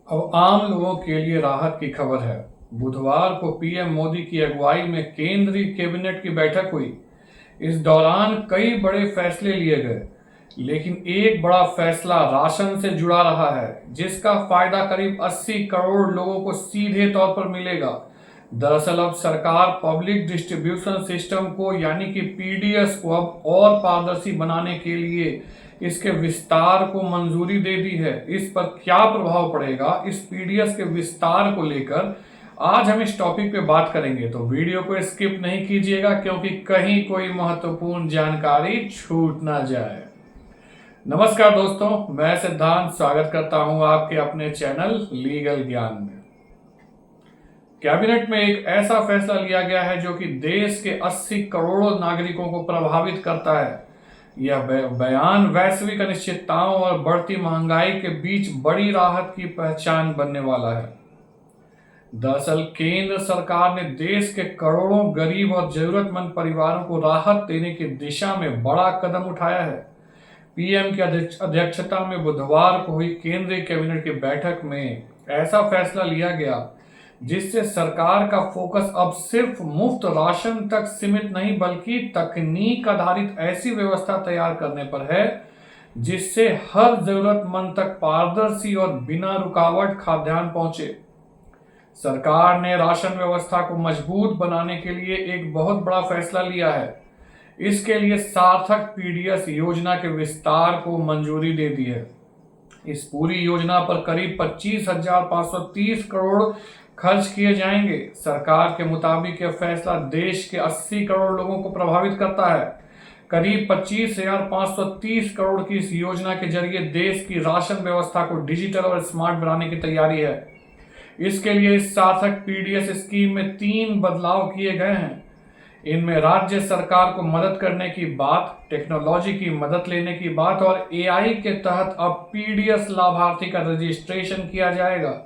अब आम लोगों के लिए राहत की खबर है। बुधवार को पीएम मोदी की अगुवाई में केंद्रीय कैबिनेट की बैठक हुई। इस दौरान कई बड़े फैसले लिए गए, लेकिन एक बड़ा फैसला राशन से जुड़ा रहा है, जिसका फायदा करीब 80 करोड़ लोगों को सीधे तौर पर मिलेगा। दरअसल अब सरकार पब्लिक डिस्ट्रीब्यूशन सिस्टम को यानी कि पीडीएस को अब और पारदर्शी बनाने के लिए इसके विस्तार को मंजूरी दे दी है। इस पर क्या प्रभाव पड़ेगा, इस पीडीएस के विस्तार को लेकर आज हम इस टॉपिक पे बात करेंगे, तो वीडियो को स्किप नहीं कीजिएगा क्योंकि कहीं कोई महत्वपूर्ण जानकारी छूट ना जाए। नमस्कार दोस्तों, मैं सिद्धांत स्वागत करता हूं आपके अपने चैनल लीगल ज्ञान में। कैबिनेट में एक ऐसा फैसला लिया गया है जो कि देश के 80 करोड़ नागरिकों को प्रभावित करता है। यह बयान वैश्विक अनिश्चितताओं और बढ़ती महंगाई के बीच बड़ी राहत की पहचान बनने वाला है। दरअसल केंद्र सरकार ने देश के करोड़ों गरीब और जरूरतमंद परिवारों को राहत देने की दिशा में बड़ा कदम उठाया है। पीएम की अध्यक्षता में बुधवार को हुई केंद्रीय कैबिनेट की बैठक में ऐसा फैसला लिया गया जिससे सरकार का फोकस अब सिर्फ मुफ्त राशन तक सीमित नहीं बल्कि तकनीक आधारित ऐसी व्यवस्था तैयार करने पर है जिससे हर जरूरतमंद तक पारदर्शी और बिना रुकावट खाद्यान्न पहुंचे। सरकार ने राशन व्यवस्था को मजबूत बनाने के लिए एक बहुत बड़ा फैसला लिया है। इसके लिए सार्थक पीडीएस योजना के विस्तार को मंजूरी दे दी है। इस पूरी योजना पर करीब 25,530 करोड़ खर्च किए जाएंगे। सरकार के मुताबिक यह फैसला देश के 80 करोड़ लोगों को प्रभावित करता है। करीब 25,530 करोड़ की इस योजना के जरिए देश की राशन व्यवस्था को डिजिटल और स्मार्ट बनाने की तैयारी है। इसके लिए इस सार्थक पीडीएस स्कीम में 3 बदलाव किए गए हैं। इनमें राज्य सरकार को मदद करने की बात, टेक्नोलॉजी की मदद लेने की बात और एआई के तहत अब पीडीएस लाभार्थी का रजिस्ट्रेशन किया जाएगा,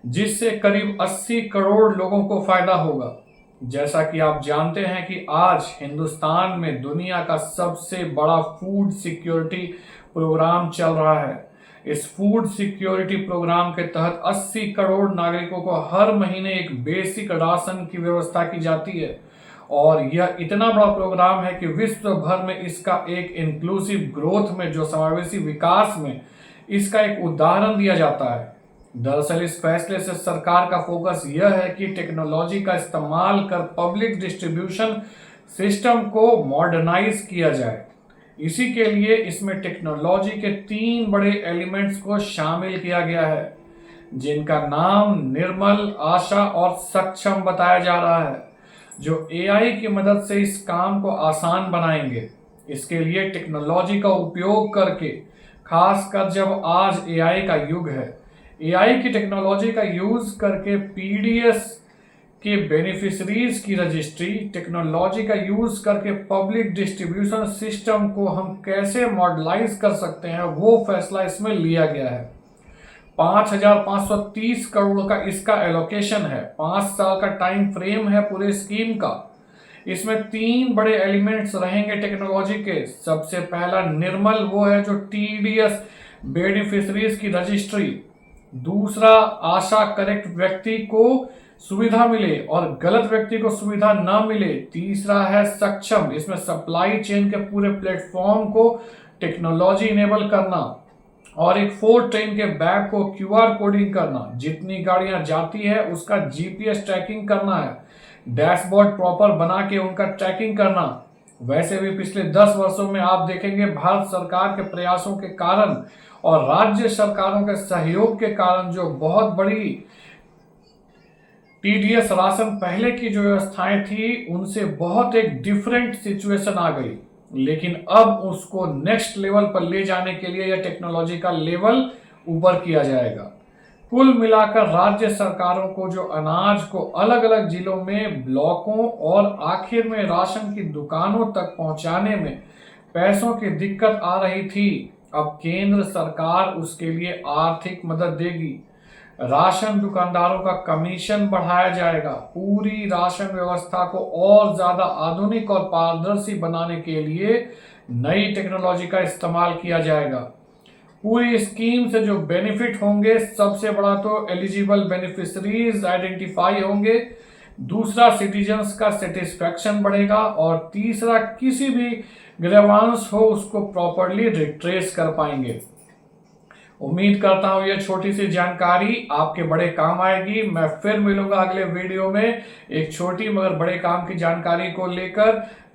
जिससे करीब 80 करोड़ लोगों को फायदा होगा। जैसा कि आप जानते हैं कि आज हिंदुस्तान में दुनिया का सबसे बड़ा फूड सिक्योरिटी प्रोग्राम चल रहा है। इस फूड सिक्योरिटी प्रोग्राम के तहत 80 करोड़ नागरिकों को हर महीने एक बेसिक राशन की व्यवस्था की जाती है और यह इतना बड़ा प्रोग्राम है कि विश्व भर में इसका एक इंक्लूसिव ग्रोथ में, जो समावेशी विकास में इसका एक उदाहरण दिया जाता है। दरअसल इस फैसले से सरकार का फोकस यह है कि टेक्नोलॉजी का इस्तेमाल कर पब्लिक डिस्ट्रीब्यूशन सिस्टम को मॉडर्नाइज किया जाए। इसी के लिए इसमें टेक्नोलॉजी के 3 बड़े एलिमेंट्स को शामिल किया गया है, जिनका नाम निर्मल, आशा और सक्षम बताया जा रहा है, जो एआई की मदद से इस काम को आसान बनाएंगे। इसके लिए टेक्नोलॉजी का उपयोग करके, खासकर जब आज एआई का युग है, एआई की टेक्नोलॉजी का यूज करके पीडीएस के बेनिफिशरीज की रजिस्ट्री, टेक्नोलॉजी का यूज करके पब्लिक डिस्ट्रीब्यूशन सिस्टम को हम कैसे मॉडलाइज कर सकते हैं, वो फैसला इसमें लिया गया है। 5,530 करोड़ का इसका एलोकेशन है। 5 साल का टाइम फ्रेम है पूरे स्कीम का। इसमें 3 बड़े एलिमेंट्स रहेंगे टेक्नोलॉजी के। सबसे पहला निर्मल, वो है जो टीडीएस बेनिफिशरीज की रजिस्ट्री। दूसरा आशा, करेक्ट व्यक्ति को सुविधा मिले और गलत व्यक्ति को सुविधा ना मिले। तीसरा है सक्षम, इसमें सप्लाई चेन के पूरे प्लेटफॉर्म को टेक्नोलॉजी इनेबल करना। और एक 4 ट्रेन के बैग को क्यूआर कोडिंग करना, जितनी गाड़ियां जाती है उसका जीपीएस ट्रैकिंग करना है, डैशबोर्ड प्रॉपर बना के उनका ट्रैकिंग करना। वैसे भी पिछले 10 वर्षों में आप देखेंगे भारत सरकार के प्रयासों के कारण और राज्य सरकारों के सहयोग के कारण जो बहुत बड़ी टीडीएस राशन पहले की जो व्यवस्थाएं थी उनसे बहुत एक डिफरेंट सिचुएशन आ गई। लेकिन अब उसको नेक्स्ट लेवल पर ले जाने के लिए यह टेक्नोलॉजी का लेवल ऊपर किया जाएगा। कुल मिलाकर राज्य सरकारों को जो अनाज को अलग अलग जिलों में, ब्लॉकों और आखिर में राशन की दुकानों तक पहुंचाने में पैसों की दिक्कत आ रही थी, अब केंद्र सरकार उसके लिए आर्थिक मदद देगी। राशन दुकानदारों का कमीशन बढ़ाया जाएगा। पूरी राशन व्यवस्था को और ज्यादा आधुनिक और पारदर्शी बनाने के लिए नई टेक्नोलॉजी का इस्तेमाल किया जाएगा। पूरी स्कीम से जो बेनिफिट होंगे, सबसे बड़ा तो एलिजिबल बेनिफिशरीज आइडेंटिफाई होंगे, दूसरा सिटीजन्स का सेटिस्फेक्शन बढ़ेगा, और तीसरा किसी भी ग्रीवांस हो उसको प्रॉपरली रिट्रेस कर पाएंगे। उम्मीद करता हूं यह छोटी सी जानकारी आपके बड़े काम आएगी। मैं फिर मिलूंगा अगले वीडियो में एक छोटी मगर बड़े काम की जानकारी को लेकर।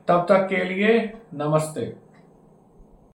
तब तक के लिए नमस्ते।